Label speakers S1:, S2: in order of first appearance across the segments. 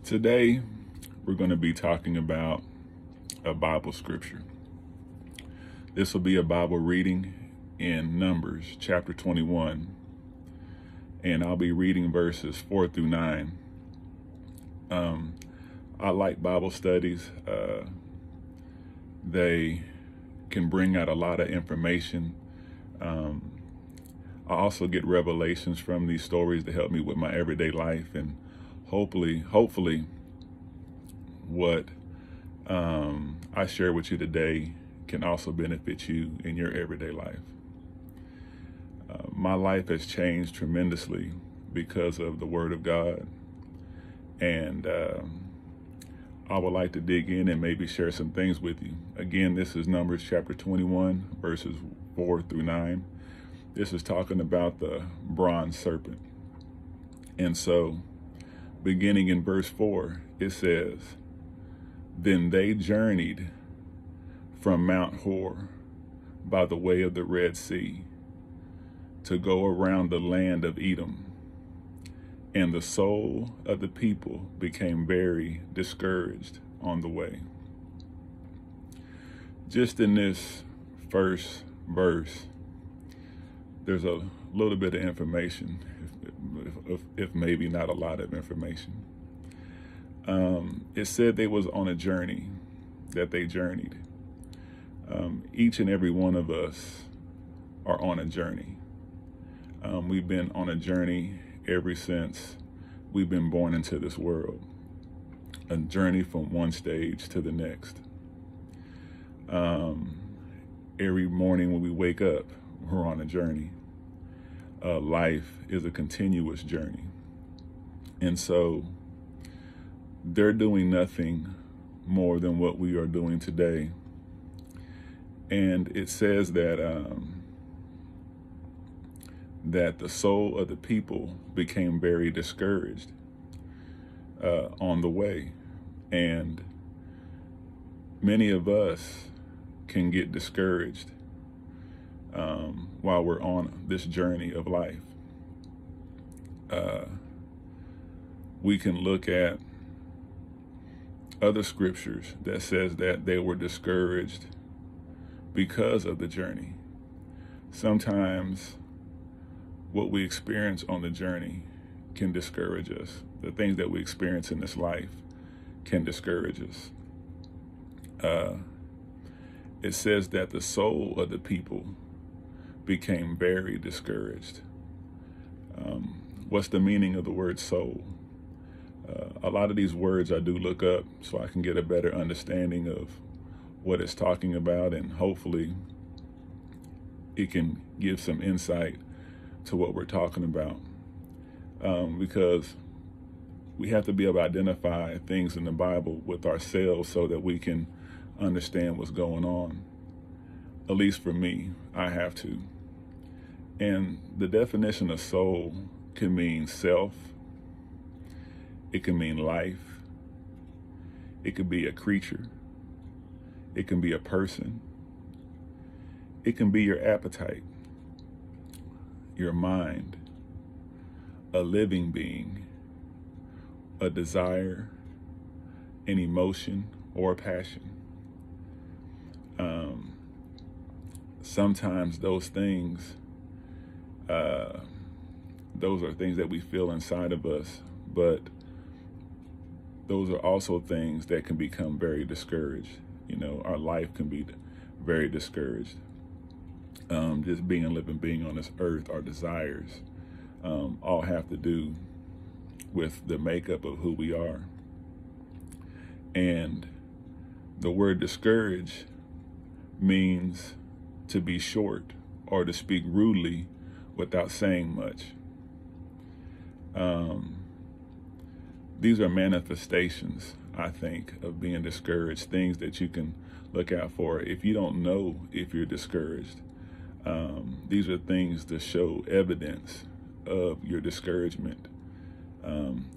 S1: Today, we're going to be talking about a Bible scripture. This will be a Bible reading in Numbers chapter 21, and I'll be reading verses 4 through 9. I like Bible studies. They can bring out a lot of information. I also get revelations from these stories to help me with my everyday life, and hopefully what I share with you today can also benefit you in your everyday life. My life has changed tremendously because of the Word of God, and I would like to dig in and maybe share some things with you. Again, this is Numbers chapter 21, verses 4 through 9. This is talking about the bronze serpent. And so, beginning in verse 4, it says, "Then they journeyed from Mount Hor by the way of the Red Sea to go around the land of Edom. And the soul of the people became very discouraged on the way." Just in this first verse, there's a little bit of information, if maybe not a lot of information. It said they was on a journey, that they journeyed. Each and every one of us are on a journey. We've been on a journey ever since we've been born into this world, a journey from one stage to the next. Every morning when we wake up, we're on a journey. Life is a continuous journey. And so they're doing nothing more than what we are doing today. And it says that that the soul of the people became very discouraged on the way. And many of us can get discouraged while we're on this journey of life. We can look at other scriptures that says that they were discouraged because of the journey. Sometimes what we experience on the journey can discourage us. The things that we experience in this life can discourage us. It says that the soul of the people became very discouraged. What's the meaning of the word soul? A lot of these words I do look up so I can get a better understanding of what it's talking about, and hopefully it can give some insight to what we're talking about, because we have to be able to identify things in the Bible with ourselves so that we can understand what's going on. At least for me, I have to. And the definition of soul can mean self. It can mean life. It could be a creature. It can be a person. It can be your appetite, your mind, a living being, a desire, an emotion, or a passion. Sometimes those things, those are things that we feel inside of us, but those are also things that can become very discouraged. You know, our life can be very discouraged. Just being a living being on this earth, our desires all have to do with the makeup of who we are. And the word discourage means to be short or to speak rudely without saying much. These are manifestations, I think, of being discouraged, things that you can look out for if you don't know if you're discouraged. These are things to show evidence of your discouragement.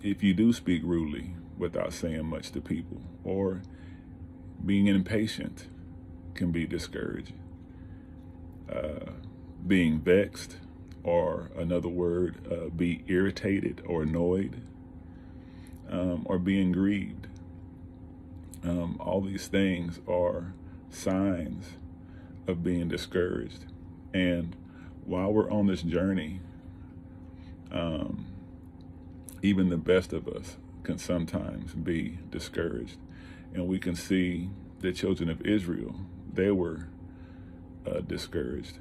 S1: If you do speak rudely without saying much to people, or being impatient can be discouraging. Being vexed, or another word, be irritated or annoyed. or being grieved. All these things are signs of being discouraged. And while we're on this journey, even the best of us can sometimes be discouraged. And we can see the children of Israel, they were discouraged.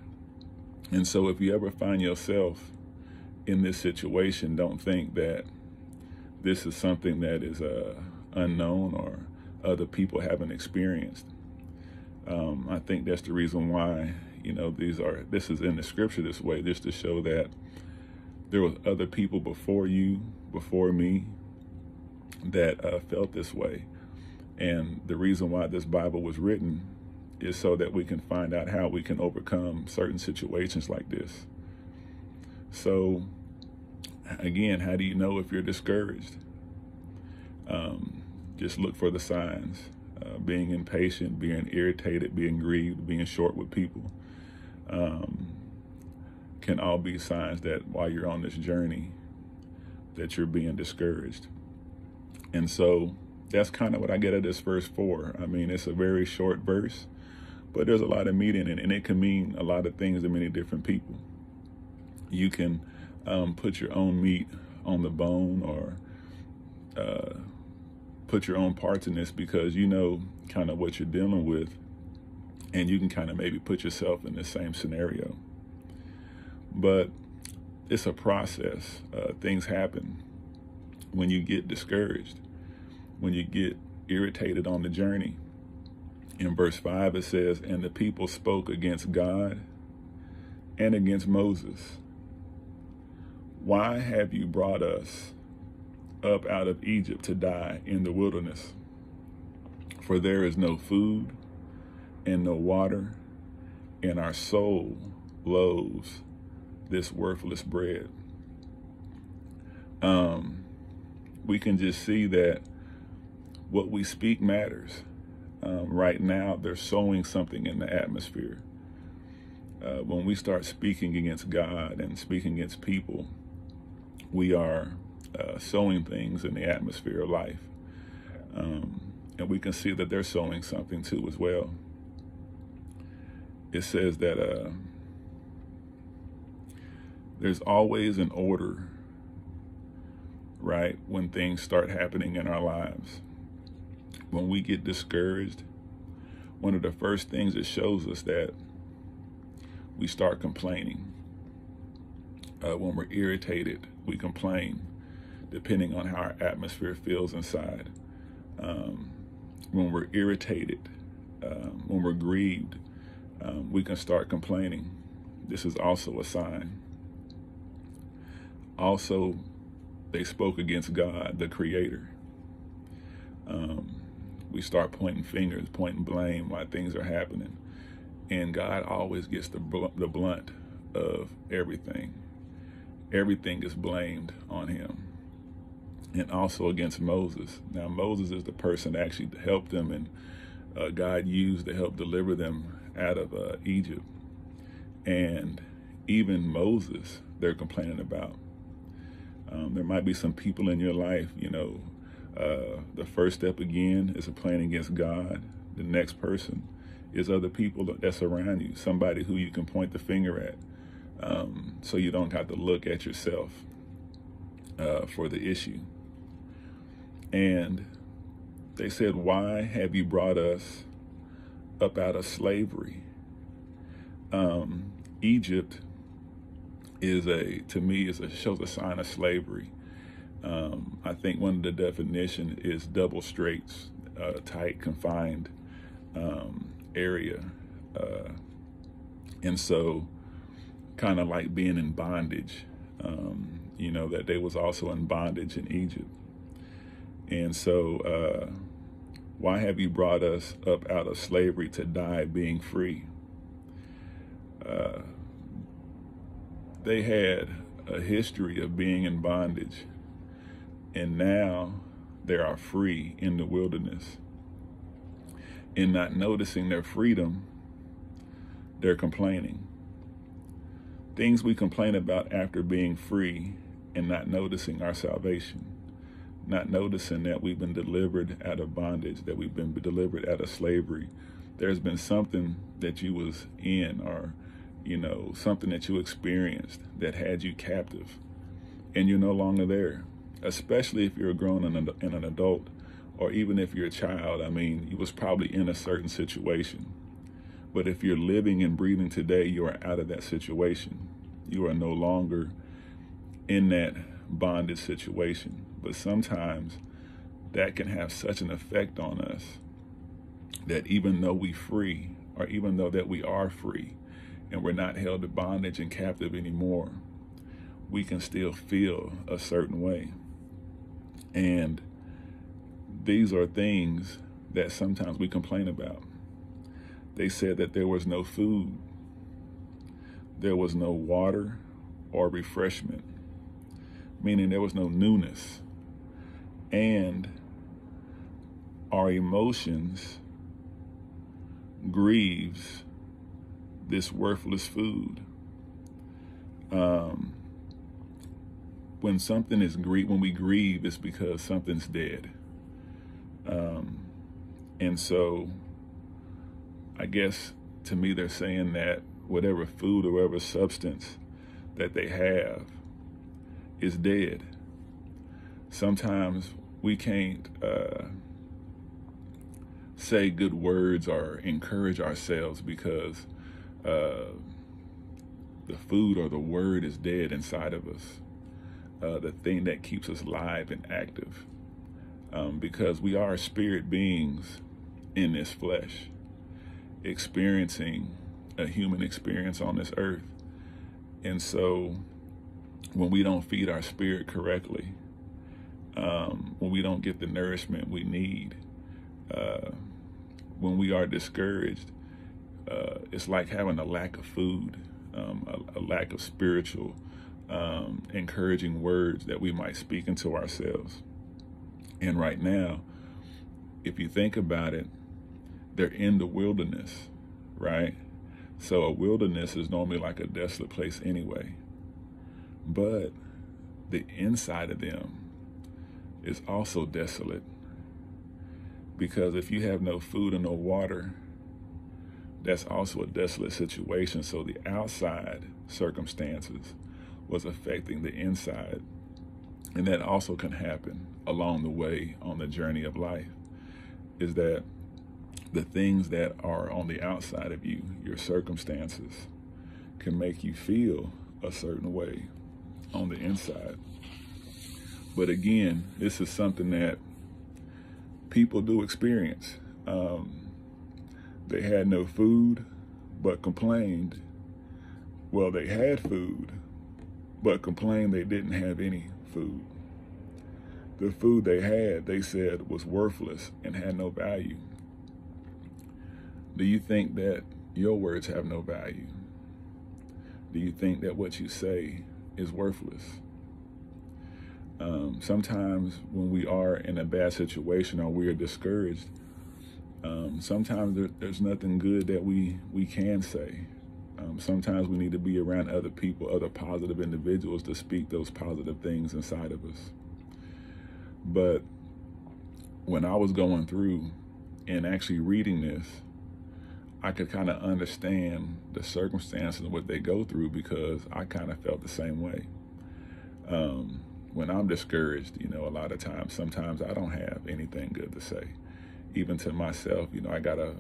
S1: And so if you ever find yourself in this situation, don't think that this is something that is unknown or other people haven't experienced. I think that's the reason why, this is in the scripture this way, just to show that there was other people before you, before me, that felt this way. And the reason why this Bible was written is so that we can find out how we can overcome certain situations like this. So again, how do you know if you're discouraged? Just look for the signs. Being impatient, being irritated, being grieved, being short with people can all be signs that while you're on this journey that you're being discouraged. And so that's kind of what I get at this verse 4. I mean, it's a very short verse, but there's a lot of meat in it, and it can mean a lot of things to many different people. You can put your own meat on the bone, or put your own parts in this, because you know kind of what you're dealing with, and you can kind of maybe put yourself in the same scenario. But it's a process. Things happen when you get discouraged, when you get irritated on the journey. In verse 5, it says, "And the people spoke against God and against Moses. Why have you brought us up out of Egypt to die in the wilderness? For there is no food and no water, and our soul loathes this worthless bread." We can just see that what we speak matters. Right now, they're sowing something in the atmosphere. When we start speaking against God and speaking against people, we are sowing things in the atmosphere of life. And we can see that they're sowing something too as well. It says that there's always an order, right, when things start happening in our lives. When we get discouraged, one of the first things it shows us that we start complaining. When we're irritated, we complain, depending on how our atmosphere feels inside. When we're irritated, when we're grieved, we can start complaining. This is also a sign. Also, they spoke against God, the Creator. We start pointing fingers, pointing blame why things are happening. And God always gets the blunt of everything. Everything is blamed on him. And also against Moses. Now, Moses is the person that actually helped them, and God used to help deliver them out of Egypt. And even Moses, they're complaining about. There might be some people in your life, the first step again is a plan against God. The next person is other people that's around you, somebody who you can point the finger at, so you don't have to look at yourself for the issue. And they said, "Why have you brought us up out of slavery?" Egypt shows a sign of slavery. I think one of the definition is double straits, tight, confined area. And so kind of like being in bondage, that they was also in bondage in Egypt. And so why have you brought us up out of slavery to die being free? They had a history of being in bondage, and now they are free in the wilderness. In not noticing their freedom, they're complaining. Things we complain about after being free and not noticing our salvation. not noticing that we've been delivered out of bondage, that we've been delivered out of slavery. There's been something that you was in, or, something that you experienced that had you captive, and you're no longer there. Especially if you're a grown and an adult, or even if you're a child. I mean, you was probably in a certain situation. But if you're living and breathing today, you are out of that situation. You are no longer in that bondage situation. But sometimes that can have such an effect on us that even though we free, or even though that we are free and we're not held to bondage and captive anymore, we can still feel a certain way. And these are things that sometimes we complain about. They said that there was no food, there was no water or refreshment, meaning there was no newness. And our emotions grieves this worthless food. When something is when we grieve, it's because something's dead. And so I guess to me, they're saying that whatever food or whatever substance that they have is dead. Sometimes we can't say good words or encourage ourselves because the food or the word is dead inside of us. The thing that keeps us live and active, because we are spirit beings in this flesh, experiencing a human experience on this earth. And so when we don't feed our spirit correctly, when we don't get the nourishment we need, when we are discouraged, it's like having a lack of food, a lack of spiritual encouraging words that we might speak into ourselves. And right now, if you think about it, they're in the wilderness, right? So a wilderness is normally like a desolate place anyway. But the inside of them is also desolate, because if you have no food and no water, that's also a desolate situation. So the outside circumstances was affecting the inside. And that also can happen along the way on the journey of life, is that the things that are on the outside of you, your circumstances, can make you feel a certain way on the inside. But again, this is something that people do experience. They had no food, but complained. Well, they had food, but complained they didn't have any food. The food they had, they said, was worthless and had no value. Do you think that your words have no value? Do you think that what you say is worthless? Sometimes when we are in a bad situation or we are discouraged, sometimes there's nothing good that we can say. Sometimes we need to be around other people, other positive individuals, to speak those positive things inside of us. But when I was going through and actually reading this, I could kind of understand the circumstances and what they go through, because I kind of felt the same way. When I'm discouraged, a lot of times, sometimes I don't have anything good to say. Even to myself, I gotta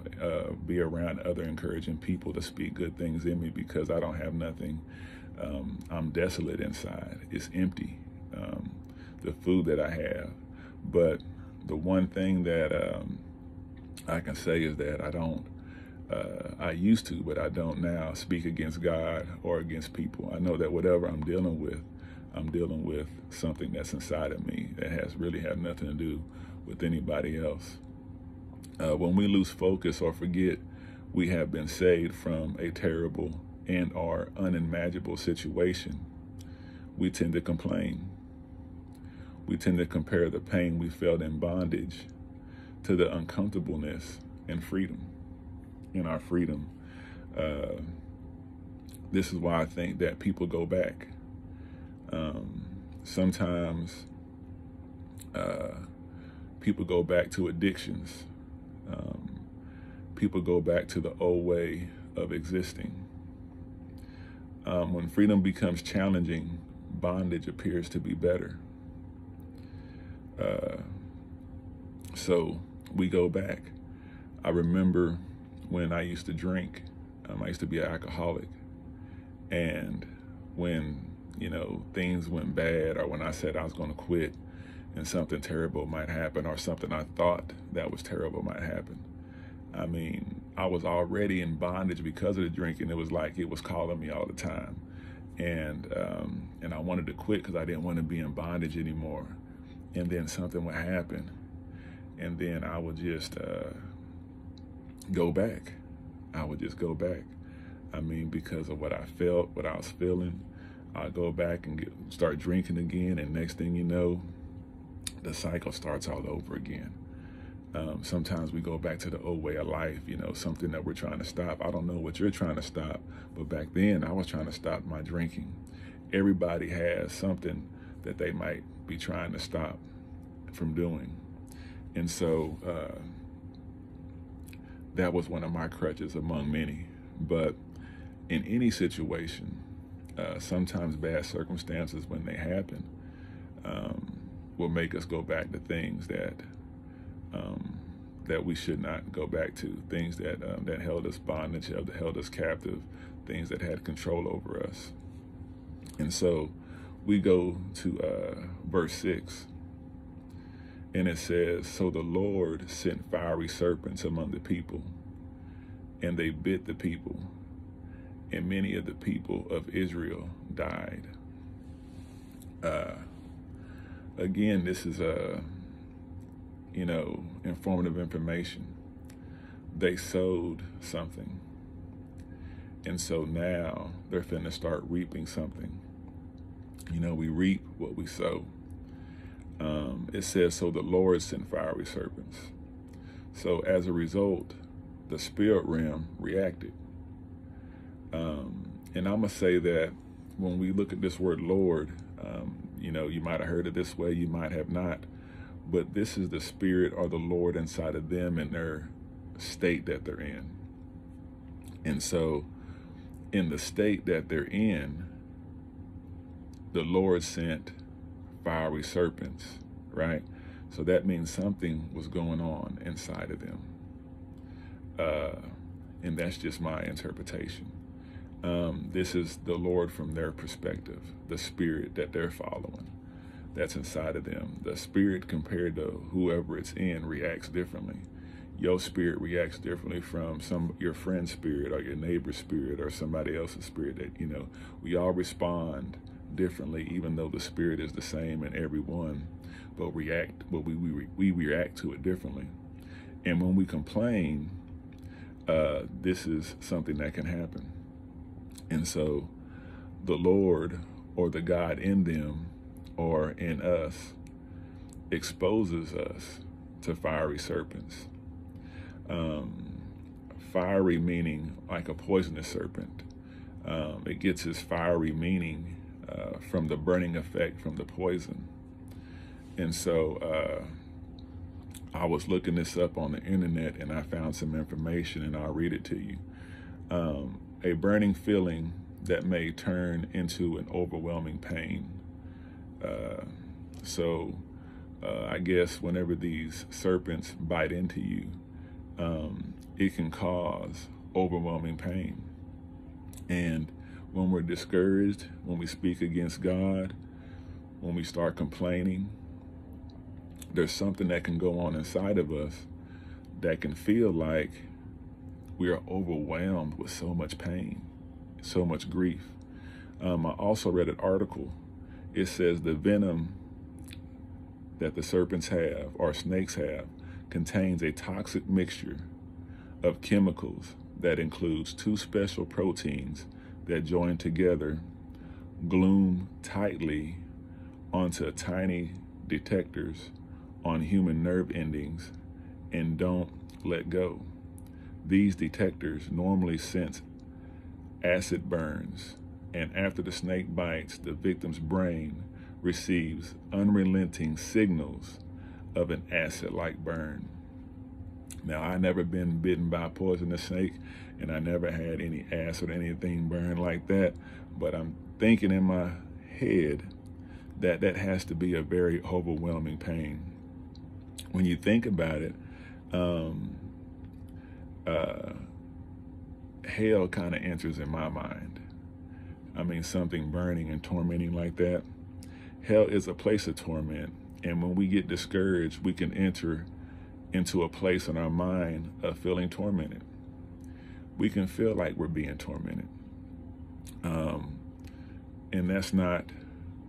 S1: be around other encouraging people to speak good things in me, because I don't have nothing. I'm desolate inside. It's empty, the food that I have. But the one thing that I can say is that I used to, but I don't now, speak against God or against people. I know that whatever I'm dealing with something that's inside of me that really have nothing to do with anybody else. When we lose focus or forget we have been saved from a terrible and or unimaginable situation, we tend to complain. We tend to compare the pain we felt in bondage to the uncomfortableness and freedom. In our freedom, this is why I think that people go back. Sometimes People go back to addictions. People go back to the old way of existing. When freedom becomes challenging, bondage appears to be better. So we go back. I remember when I used to drink. I used to be an alcoholic. And when, things went bad, or when I said I was going to quit and something terrible might happen, or something I thought that was terrible might happen, I mean, I was already in bondage because of the drinking. It was like it was calling me all the time. And I wanted to quit because I didn't want to be in bondage anymore. And then something would happen. And then I would just go back. I would just go back. I mean, because of what I felt, what I was feeling, I'd go back and start drinking again. And next thing you know, the cycle starts all over again. Sometimes we go back to the old way of life, something that we're trying to stop. I don't know what you're trying to stop, but back then I was trying to stop my drinking. Everybody has something that they might be trying to stop from doing. And so that was one of my crutches among many. But in any situation, sometimes bad circumstances, when they happen, will make us go back to things that we should not go back to, things that held us bondage, that held us captive, things that had control over us. And so we go to verse 6, and it says, "So the Lord sent fiery serpents among the people, and they bit the people, and many of the people of Israel died." Again, this is informative information. They sowed something, and so now they're finna start reaping something. We reap what we sow. It says, "So the Lord sent fiery serpents." So as a result, the spirit realm reacted. And I'm gonna say that when we look at this word Lord, you might have heard it this way, you might have not, but this is the spirit or the Lord inside of them and their state that they're in. And so in the state that they're in, the Lord sent fiery serpents, right? So that means something was going on inside of them. And that's just my interpretation. This is the Lord from their perspective, the spirit that they're following, that's inside of them. The spirit compared to whoever it's in reacts differently. Your spirit reacts differently from your friend's spirit or your neighbor's spirit or somebody else's spirit. That we all respond differently, even though the spirit is the same in everyone, but we react to it differently. And when we complain, this is something that can happen. And so the Lord or the God in them or in us exposes us to fiery serpents. Fiery meaning like a poisonous serpent. It gets its fiery meaning from the burning effect from the poison. And so I was looking this up on the internet and I found some information, and I'll read it to you. A burning feeling that may turn into an overwhelming pain. So I guess whenever these serpents bite into you, it can cause overwhelming pain. And when we're discouraged, when we speak against God, when we start complaining, there's something that can go on inside of us that can feel like we are overwhelmed with so much pain, so much grief. I also read an article. It says the venom that the serpents have or snakes have contains a toxic mixture of chemicals that includes 2 special proteins that join together, gloom tightly onto tiny detectors on human nerve endings, and don't let go. These detectors normally sense acid burns, and after the snake bites, the victim's brain receives unrelenting signals of an acid-like burn. Now, I never been bitten by a poisonous snake, and I never had any acid or anything burn like that, but I'm thinking in my head that that has to be a very overwhelming pain. When you think about it, hell kind of enters in my mind. I mean, something burning and tormenting like that. Hell is a place of torment, and when we get discouraged, we can enter into a place in our mind of feeling tormented. We can feel like we're being tormented. And that's not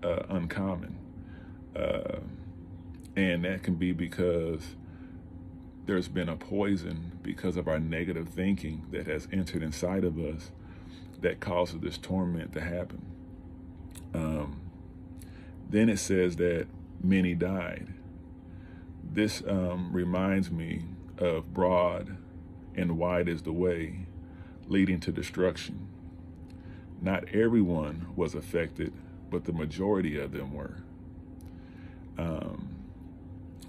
S1: uncommon. And that can be because there's been a poison because of our negative thinking that has entered inside of us that causes this torment to happen. Then it says that many died. This reminds me of broad and wide is the way leading to destruction. Not everyone was affected, but the majority of them were.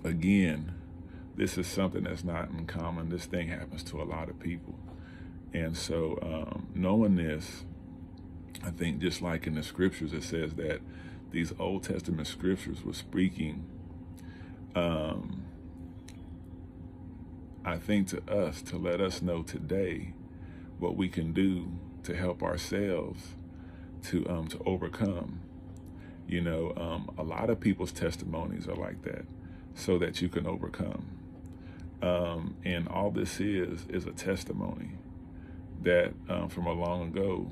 S1: Again, this is something that's not uncommon. This thing happens to a lot of people. And so knowing this, I think just like in the scriptures, it says that these Old Testament scriptures were speaking, I think, to us to let us know today what we can do to help ourselves to overcome. You know, a lot of people's testimonies are like that, so that you can overcome. And all this is a testimony that from a long ago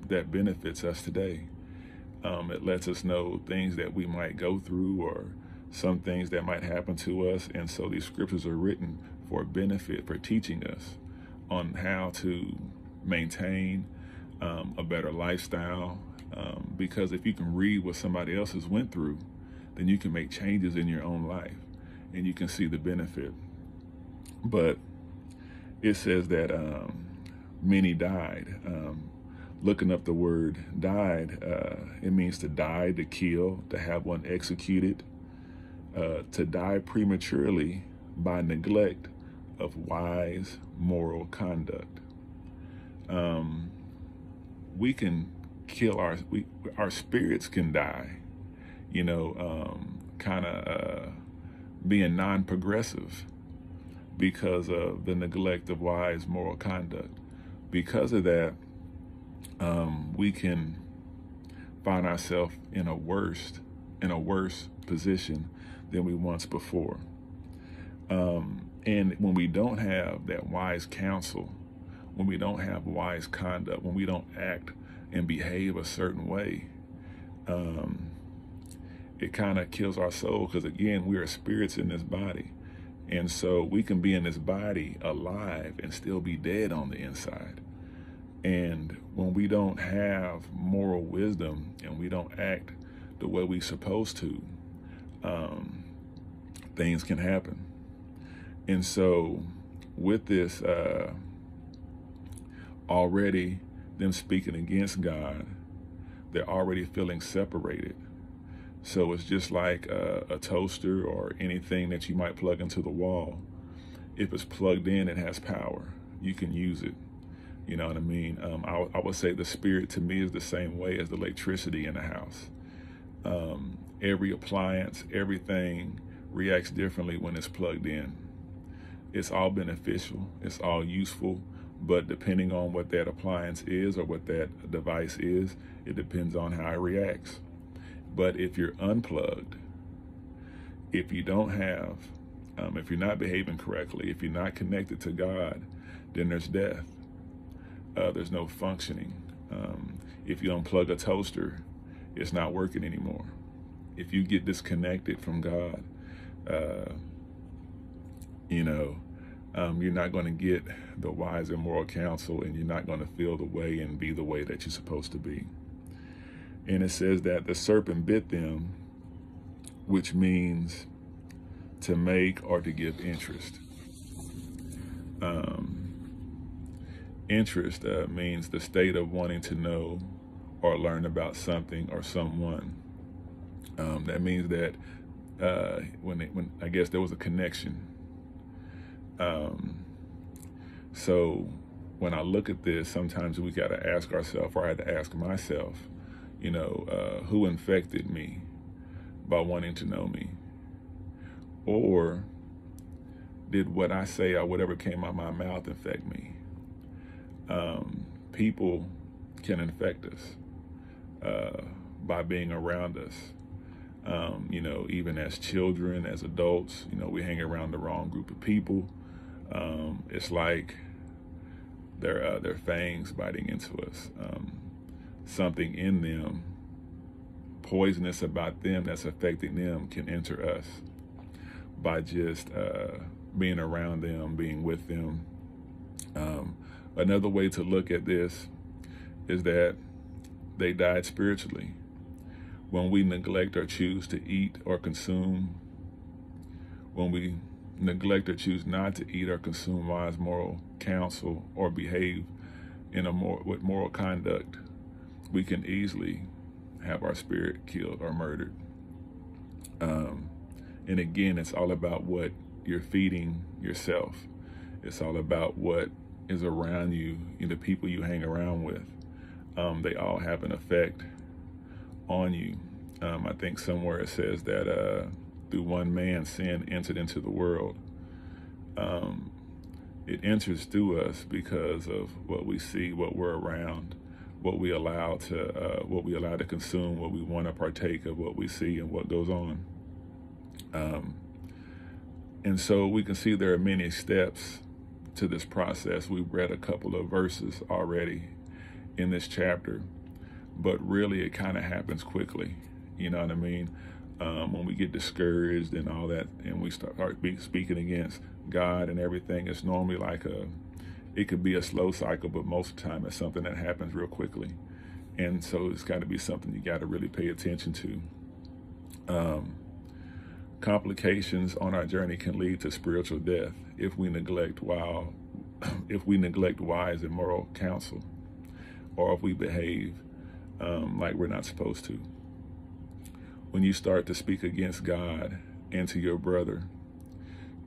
S1: that benefits us today. It lets us know things that we might go through or some things that might happen to us. And so these scriptures are written for benefit, for teaching us on how to maintain a better lifestyle. Because if you can read what somebody else has went through, then you can make changes in your own life and you can see the benefit. But it says that many died. Looking up the word died, it means to die, to kill, to have one executed, to die prematurely by neglect of wise moral conduct. We can kill our spirits can die, you know, kind of being non-progressive because of the neglect of wise moral conduct. Because of that, we can find ourselves in a worse position than we once before. And when we don't have that wise counsel, when we don't have wise conduct, when we don't act and behave a certain way, it kind of kills our soul, because again, we are spirits in this body. And so we can be in this body alive and still be dead on the inside. And when we don't have moral wisdom and we don't act the way we're supposed to, things can happen. And so with this, already them speaking against God, they're already feeling separated. So it's just like a toaster or anything that you might plug into the wall. If it's plugged in, it has power. You can use it. You know what I mean? I would say the spirit to me is the same way as the electricity in the house. Every appliance, everything reacts differently when it's plugged in. It's all beneficial. It's all useful. But depending on what that appliance is or what that device is, it depends on how it reacts. But if you're unplugged, if you don't have, if you're not behaving correctly, if you're not connected to God, then there's death. There's no functioning. If you unplug a toaster, it's not working anymore. If you get disconnected from God, you're not going to get the wise and moral counsel, and you're not going to feel the way and be the way that you're supposed to be. And it says that the serpent bit them, which means to make or to give interest. Interest means the state of wanting to know or learn about something or someone. That means that when I guess there was a connection. So when I look at this, sometimes we got to ask ourselves, or I had to ask myself, who infected me by wanting to know me? Or did what I say or whatever came out of my mouth infect me? People can infect us by being around us. Even as children, as adults, we hang around the wrong group of people. It's like their fangs biting into us. Something in them, poisonous about them that's affecting them, can enter us by just being around them, being with them. Another way to look at this is that they died spiritually. When we neglect or choose to eat or consume, when we neglect or choose not to eat or consume wise moral counsel or behave with moral conduct, we can easily have our spirit killed or murdered. And again, it's all about what you're feeding yourself. It's all about what is around you, the people you hang around with. They all have an effect on you. I think somewhere it says that through one man sin entered into the world. It enters through us because of what we see, what we're around, what we allow to consume, what we want to partake of, what we see and what goes on. And so we can see there are many steps to this process. We've read a couple of verses already in this chapter, but really it kind of happens quickly. You know what I mean? When we get discouraged and all that, and we start speaking against God and everything, it's normally it could be a slow cycle, but most of the time it's something that happens real quickly. And so it's got to be something you got to really pay attention to. Complications on our journey can lead to spiritual death if we neglect wise and moral counsel, or if we behave like we're not supposed to. When you start to speak against God and to your brother,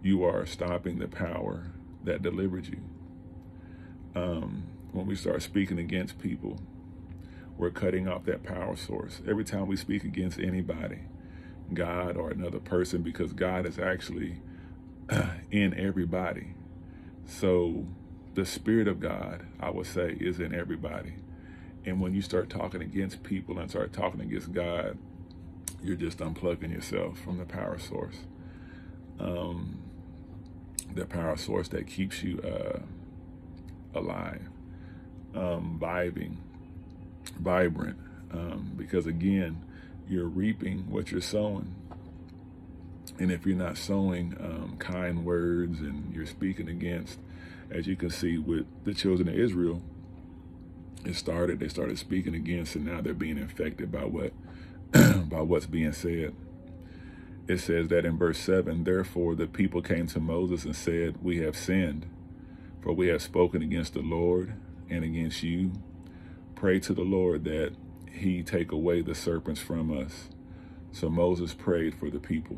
S1: you are stopping the power that delivered you. When we start speaking against people, we're cutting off that power source. Every time we speak against anybody, God or another person, because God is actually in everybody. So the Spirit of God, I would say, is in everybody. And when you start talking against people and start talking against God, you're just unplugging yourself from the power source. The power source that keeps you alive, vibrant, because again, you're reaping what you're sowing. And if you're not sowing kind words and you're speaking against, as you can see with the children of Israel, they started speaking against, and now they're being infected by what's being said. It says that in verse 7, therefore the people came to Moses and said, we have sinned, for we have spoken against the Lord and against you. Pray to the Lord that he take away the serpents from us. So Moses prayed for the people.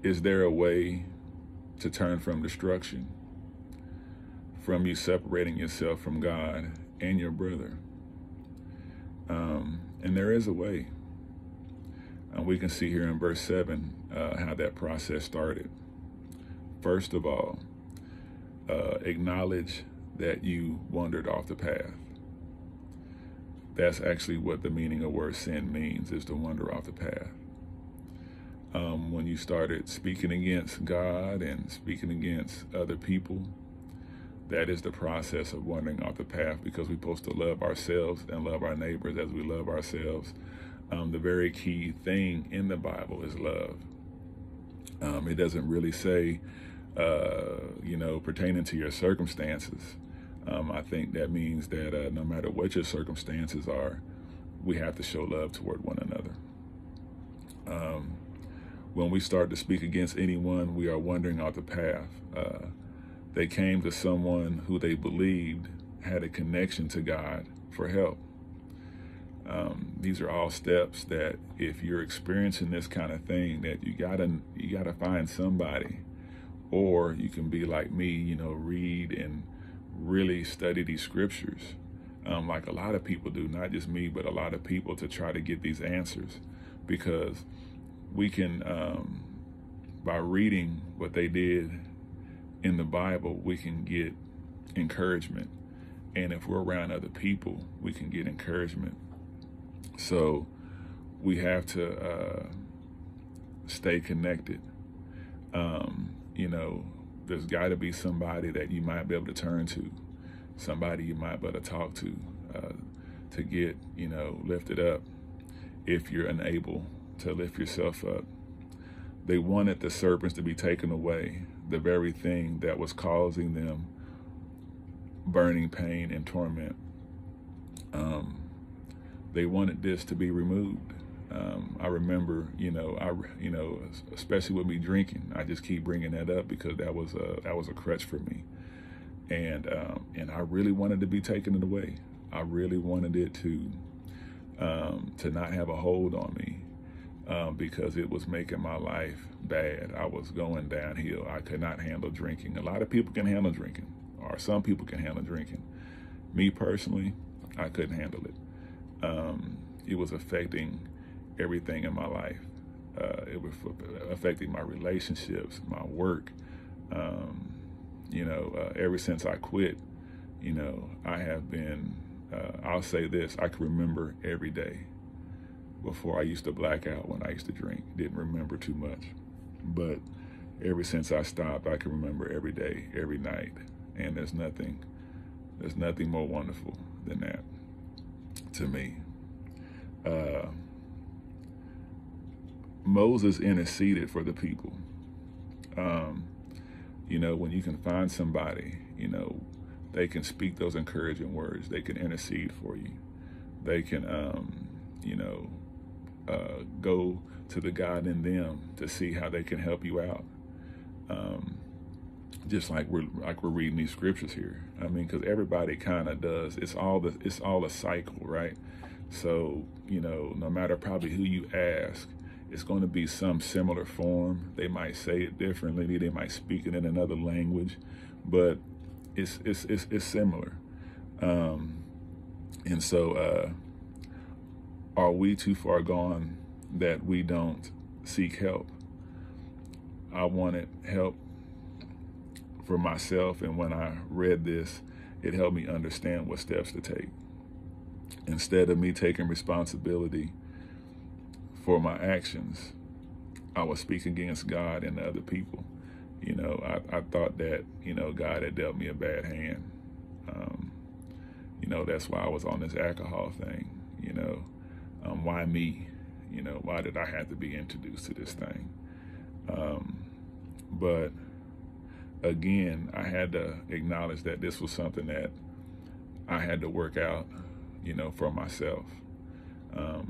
S1: Is there a way to turn from destruction, from you separating yourself from God and your brother? And there is a way. And we can see here in verse 7 how that process started. First of all, acknowledge that you wandered off the path. That's actually what the meaning of word sin means, is to wander off the path. When you started speaking against God and speaking against other people, that is the process of wandering off the path, because we're supposed to love ourselves and love our neighbors as we love ourselves. The very key thing in the Bible is love. It doesn't really say, pertaining to your circumstances. I think that means that no matter what your circumstances are, we have to show love toward one another. When we start to speak against anyone, we are wandering off the path. They came to someone who they believed had a connection to God for help. these are all steps that if you're experiencing this kind of thing, that you gotta find somebody, or you can be like me, read and really study these scriptures, like a lot of people do, not just me, but a lot of people, to try to get these answers, because we can, by reading what they did in the Bible, we can get encouragement. And if we're around other people, we can get encouragement. So we have to stay connected. There's got to be somebody that you might be able to turn to, somebody you might be able to talk to get, lifted up if you're unable to lift yourself up. They wanted the serpents to be taken away, the very thing that was causing them burning pain and torment. They wanted this to be removed. I remember, especially with me drinking, I just keep bringing that up because that was a crutch for me, and I really wanted to be taken it away. I really wanted it to not have a hold on me, because it was making my life bad. I was going downhill. I could not handle drinking. A lot of people can handle drinking, or some people can handle drinking. Me personally, I couldn't handle it. It was affecting everything in my life. It was affecting my relationships, my work. Ever since I quit, I have been, I'll say this, I can remember every day. Before, I used to black out when I used to drink, didn't remember too much. But ever since I stopped, I can remember every day, every night. And there's nothing more wonderful than that to me. Moses interceded for the people. When you can find somebody, they can speak those encouraging words. They can intercede for you. They can, go to the God in them to see how they can help you out. Just like we're reading these scriptures here. I mean, because everybody kind of does. It's all a cycle, right? So, no matter probably who you ask, it's going to be some similar form. They might say it differently. They might speak it in another language, but it's similar. And so, are we too far gone that we don't seek help? I wanted help for myself, and when I read this, it helped me understand what steps to take. Instead of me taking responsibility for my actions, I was speaking against God and the other people. I thought that, God had dealt me a bad hand. That's why I was on this alcohol thing. Why me? Why did I have to be introduced to this thing? But again, I had to acknowledge that this was something that I had to work out, for myself.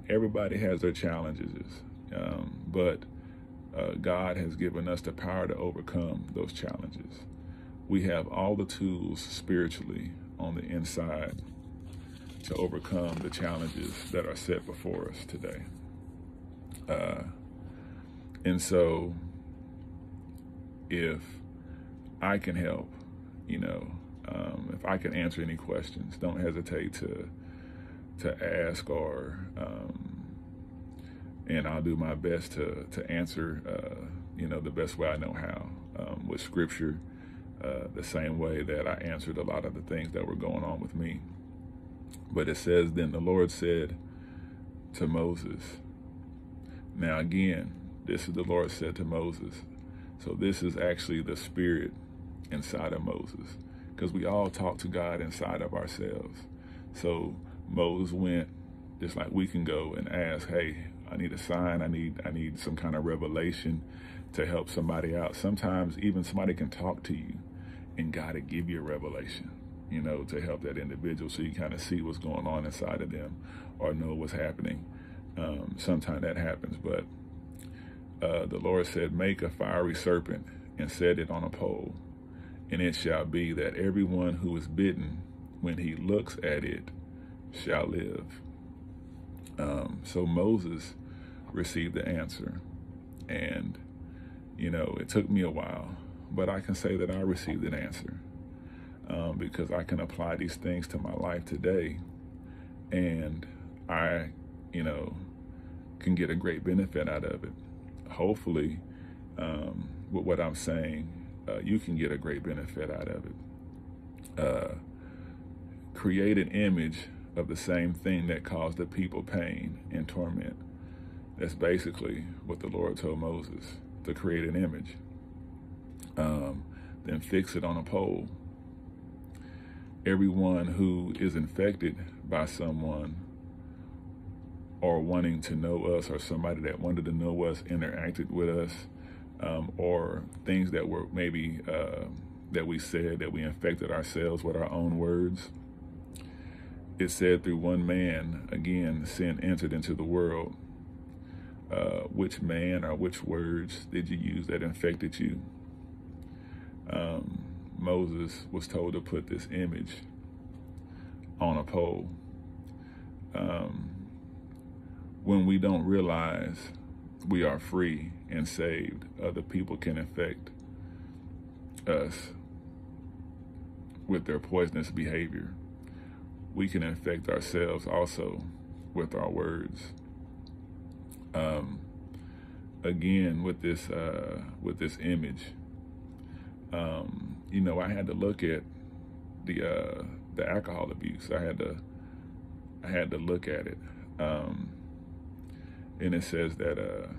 S1: Everybody has their challenges, but God has given us the power to overcome those challenges. We have all the tools spiritually on the inside to overcome the challenges that are set before us today. And so if I can help, if I can answer any questions, don't hesitate to ask, or and I'll do my best to answer, the best way I know how, with scripture, the same way that I answered a lot of the things that were going on with me. But it says, then the Lord said to Moses. Now again, this is the Lord said to Moses. So this is actually the spirit inside of Moses, because we all talk to God inside of ourselves. So Moses went, just like we can go and ask, hey, I need a sign. I need some kind of revelation to help somebody out. Sometimes even somebody can talk to you and God will give you a revelation, to help that individual, so you kind of see what's going on inside of them or know what's happening. Sometimes that happens, but the Lord said, make a fiery serpent and set it on a pole. And it shall be that everyone who is bitten, when he looks at it, shall live. So Moses received the answer, and it took me a while, but I can say that I received an answer, because I can apply these things to my life today, and I, can get a great benefit out of it. Hopefully, with what I'm saying, you can get a great benefit out of it. Create an image of the same thing that caused the people pain and torment. That's basically what the Lord told Moses, to create an image. Then fix it on a pole. Everyone who is infected by someone or wanting to know us, or somebody that wanted to know us interacted with us, or things that were maybe that we said, that we infected ourselves with our own words. It said through one man, again, sin entered into the world. Which man or which words did you use that infected you? Moses was told to put this image on a pole. When we don't realize we are free and saved, other people can infect us with their poisonous behavior. We can infect ourselves also with our words. Again, with this image, I had to look at the alcohol abuse. I had to look at it, and it says that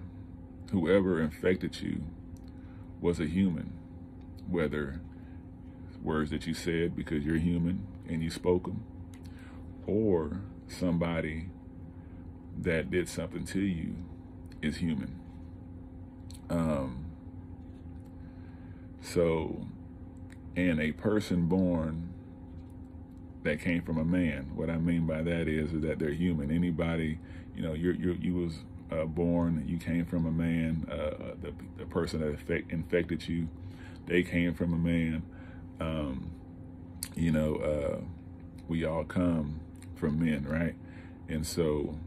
S1: whoever infected you was a human, whether words that you said because you're human and you spoke them, or somebody that did something to you is human. And a person born that came from a man, what I mean by that is that they're human. Anybody, you was born, you came from a man, the person that infected you, they came from a man. We all come from men, right? And so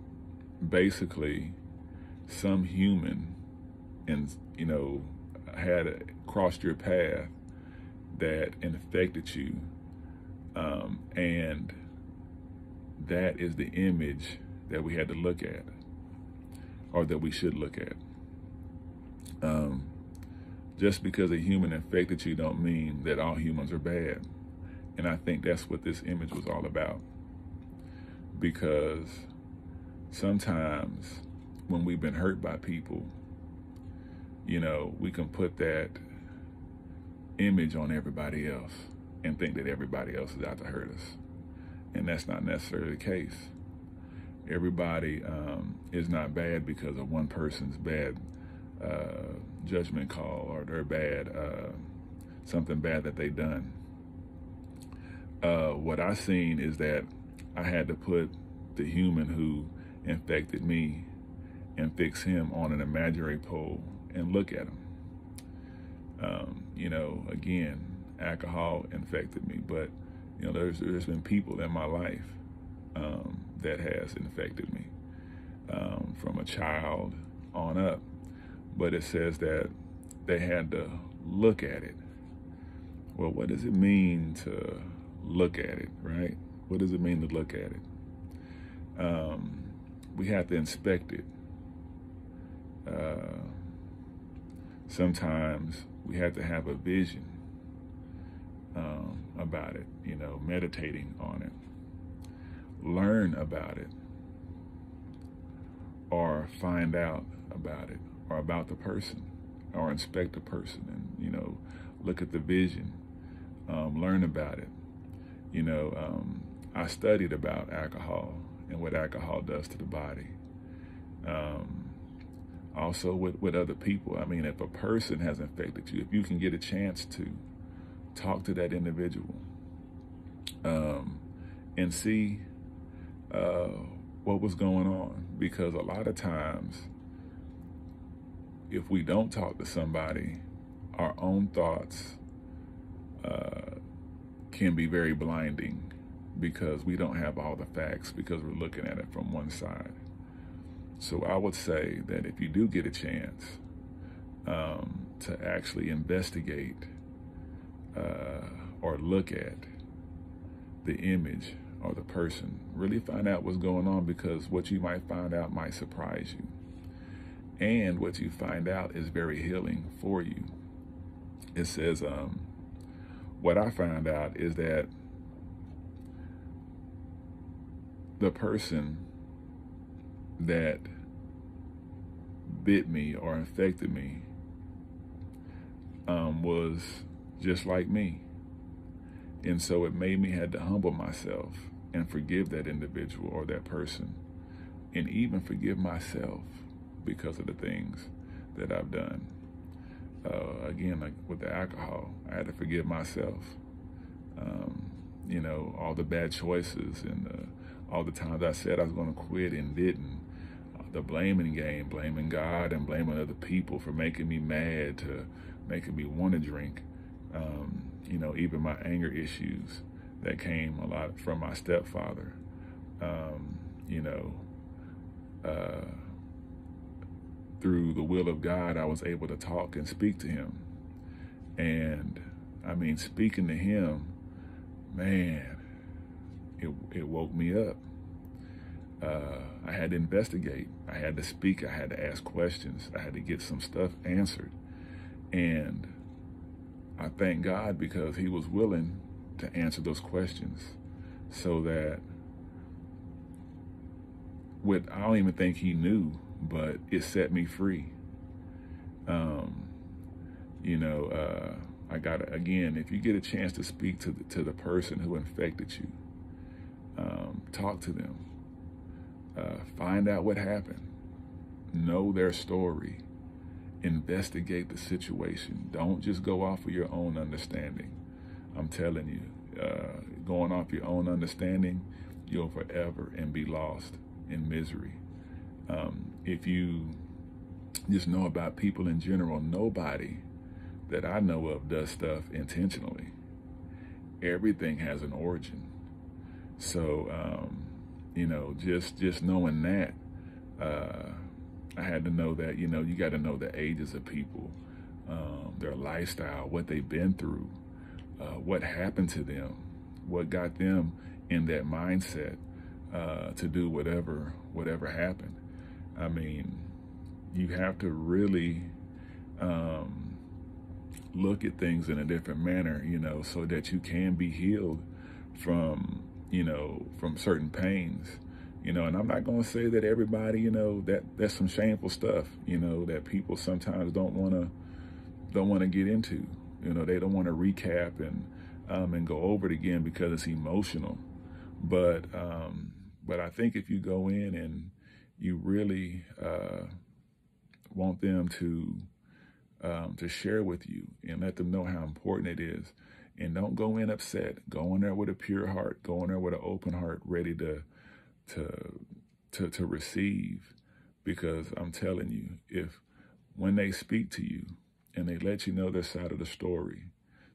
S1: basically some human had crossed your path that infected you, and that is the image that we had to look at, or that we should look at. Just because a human infected you don't mean that all humans are bad. And I think that's what this image was all about. Because sometimes when we've been hurt by people, we can put that image on everybody else and think that everybody else is out to hurt us. And that's not necessarily the case. Everybody is not bad because of one person's bad judgment call, or their bad, something bad that they done. What I seen is that I had to put the human who infected me and fix him on an imaginary pole and look at him. Again, alcohol infected me, but there's been people in my life that has infected me from a child on up. But it says that they had to look at it. Well, what does it mean to look at it, right? What does it mean to look at it? We have to inspect it. Sometimes we have to have a vision about it, meditating on it, learn about it, or find out about it, or about the person, or inspect the person, and look at the vision, learn about it. I studied about alcohol and what alcohol does to the body. Also with other people. I mean, if a person has infected you, if you can get a chance to talk to that individual and see what was going on. Because a lot of times, if we don't talk to somebody, our own thoughts can be very blinding, because we don't have all the facts, because we're looking at it from one side. So I would say that if you do get a chance to actually investigate or look at the image or the person, really find out what's going on, because what you might find out might surprise you. And what you find out is very healing for you. It says, what I found out is that the person that bit me or infected me was just like me. And so it made me had to humble myself and forgive that individual or that person, and even forgive myself because of the things that I've done. Again, like with the alcohol, I had to forgive myself. All the bad choices and all the times I said I was going to quit and didn't. The blaming game, blaming God and blaming other people for making me mad, to making me want to drink. Even my anger issues that came a lot from my stepfather. Through the will of God, I was able to talk and speak to him. And I mean, speaking to him, man, it woke me up. I had to investigate. I had to speak. I had to ask questions. I had to get some stuff answered. And I thank God because he was willing to answer those questions, so that I don't even think he knew, but it set me free. I got to, again, if you get a chance to speak to the person who infected you, talk to them, find out what happened, know their story, investigate the situation. Don't just go off of your own understanding. I'm telling you, going off your own understanding, you'll forever and be lost in misery. If you just know about people in general, nobody that I know of does stuff intentionally. Everything has an origin. So, just knowing that, I had to know that, you got to know the ages of people, their lifestyle, what they've been through, what happened to them, what got them in that mindset to do whatever happened. I mean, you have to really look at things in a different manner, so that you can be healed from certain pains. And I'm not going to say that everybody, that's some shameful stuff, that people sometimes don't want to get into. They don't want to recap and go over it again because it's emotional. But I think if you go in and you really want them to share with you and let them know how important it is, and don't go in upset. Go in there with a pure heart. Go in there with an open heart, ready to receive. Because I'm telling you, when they speak to you and they let you know their side of the story,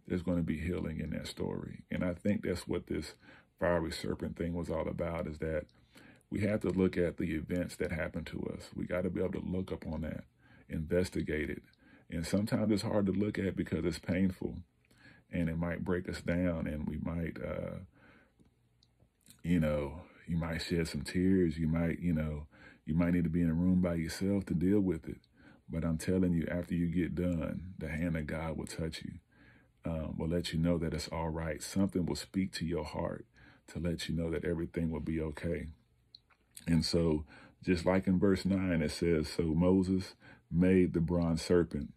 S1: there's going to be healing in that story. And I think that's what this fiery serpent thing was all about, is that we have to look at the events that happen to us. We got to be able to look up on that, investigate it. And sometimes it's hard to look at because it's painful and it might break us down, and we might, you might shed some tears. You might need to be in a room by yourself to deal with it. But I'm telling you, after you get done, the hand of God will touch you, will let you know that it's all right. Something will speak to your heart to let you know that everything will be okay. And so, just like in verse 9, it says, so Moses made the bronze serpent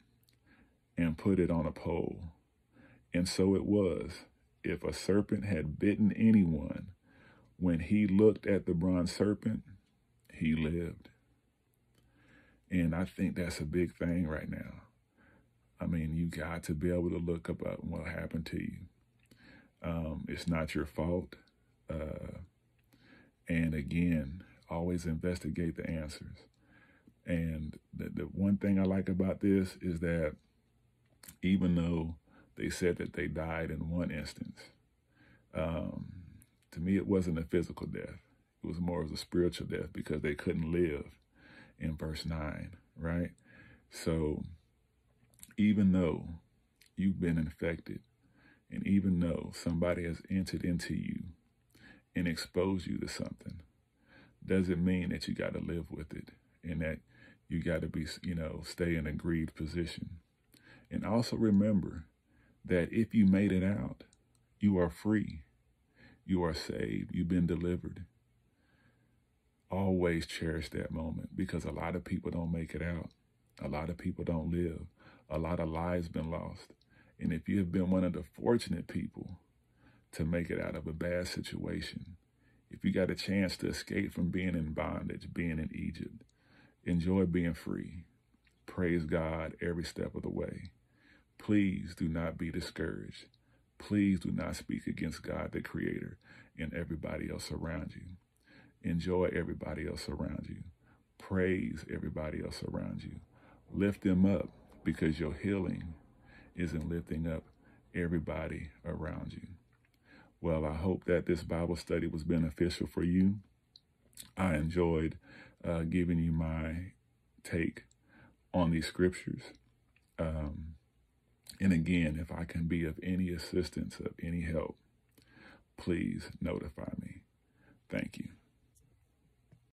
S1: and put it on a pole. And so it was, if a serpent had bitten anyone, when he looked at the bronze serpent, he lived. And I think that's a big thing right now. I mean, you got to be able to look up at what happened to you. It's not your fault. And again, always investigate the answers. And the one thing I like about this is that even though they said that they died in one instance, to me, it wasn't a physical death. It was more of a spiritual death, because they couldn't live. in verse 9, right? So even though you've been infected, and even though somebody has entered into you and exposed you to something, doesn't mean that you got to live with it and that you got to be, stay in a grieved position. And also remember that if you made it out, you are free. You are saved. You've been delivered. Always cherish that moment, because a lot of people don't make it out. A lot of people don't live. A lot of lives been lost. And if you have been one of the fortunate people to make it out of a bad situation, if you got a chance to escape from being in bondage, being in Egypt, enjoy being free. Praise God every step of the way. Please do not be discouraged. Please do not speak against God, the Creator, and everybody else around you. Enjoy everybody else around you. Praise everybody else around you. Lift them up, because your healing is in lifting up everybody around you. Well, I hope that this Bible study was beneficial for you. I enjoyed giving you my take on these scriptures. And again, if I can be of any assistance, of any help, please notify me. Thank you.